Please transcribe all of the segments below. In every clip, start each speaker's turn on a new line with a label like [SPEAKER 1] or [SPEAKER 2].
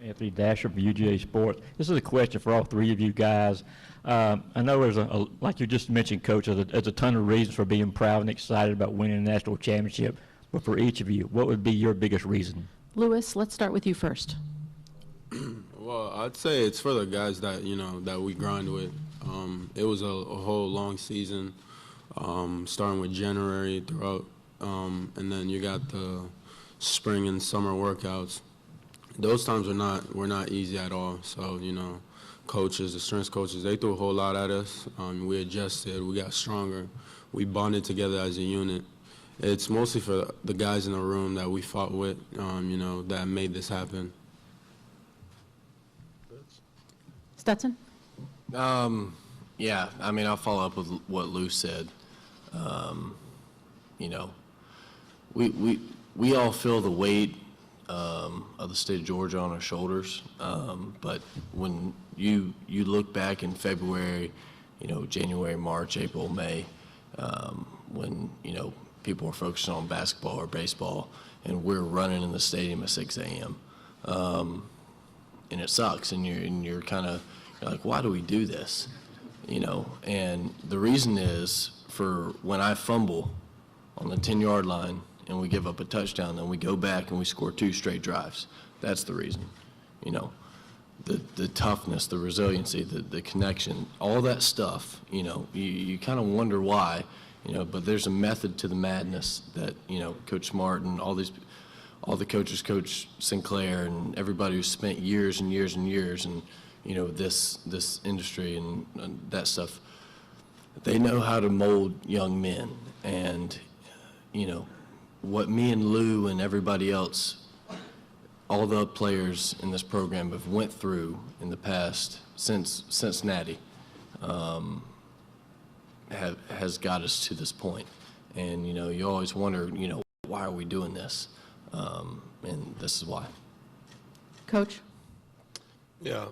[SPEAKER 1] Anthony Dasher from UGA Sports. This is a question for all three of you guys. I know there's like you just mentioned, Coach, there's a ton of reasons for being proud and excited about winning a national championship. But for each of you, what would be your biggest reason?
[SPEAKER 2] Lewis, let's start with you first.
[SPEAKER 3] Well, I'd say it's for the guys that that we grind with. It was a whole long season, starting with January throughout, and then you got the spring and summer workouts. Those times were not easy at all. So coaches, the strength coaches, they threw a whole lot at us. We adjusted, we got stronger, we bonded together as a unit. It's mostly for the guys in the room that we fought with, that made this happen.
[SPEAKER 2] Stetson?
[SPEAKER 4] Yeah, I mean, I'll follow up with what Lou said. We all feel the weight of the state of Georgia on our shoulders, but when you look back in February, January, March, April, May, when people are focusing on basketball or baseball, and we're running in the stadium at 6 a.m. And it sucks, and you're kind of like, why do we do this? And the reason is, for when I fumble on the 10-yard line and we give up a touchdown, then we go back and we score 2 straight drives. That's the reason. The toughness, the resiliency, the connection, all that stuff, you kind of wonder why, but there's a method to the madness that, Coach Smart and all the coaches, Coach Sinclair, and everybody who's spent years and years and years and, this industry and that stuff, they know how to mold young men. And, what me and Lou and everybody else, all the players in this program have went through in the past since Cincinnati, has got us to this point. And, you always wonder, why are we doing this? And this is why.
[SPEAKER 2] Coach?
[SPEAKER 5] Yeah,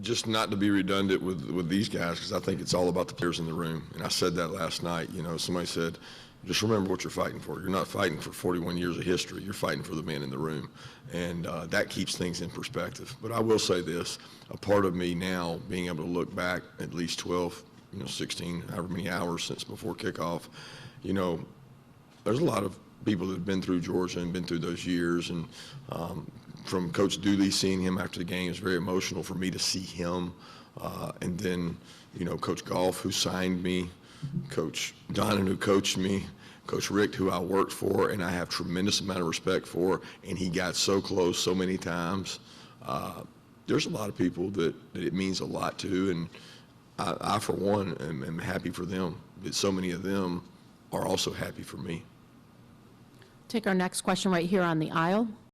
[SPEAKER 5] just not to be redundant with these guys, because I think it's all about the players in the room. And I said that last night. Somebody said, just remember what you're fighting for. You're not fighting for 41 years of history. You're fighting for the man in the room. And that keeps things in perspective. But I will say this, a part of me now, being able to look back at least 12, 16, however many hours since before kickoff, there's a lot of people that have been through Georgia and been through those years. And from Coach Dooley, seeing him after the game, is very emotional for me to see him. And then, Coach Goff, who signed me, Coach Donnan, who coached me, Coach Rick, who I worked for and I have tremendous amount of respect for, and he got so close so many times. There's a lot of people that it means a lot to, and I for one, am happy for them, but so many of them are also happy for me.
[SPEAKER 2] Take our next question right here on the aisle.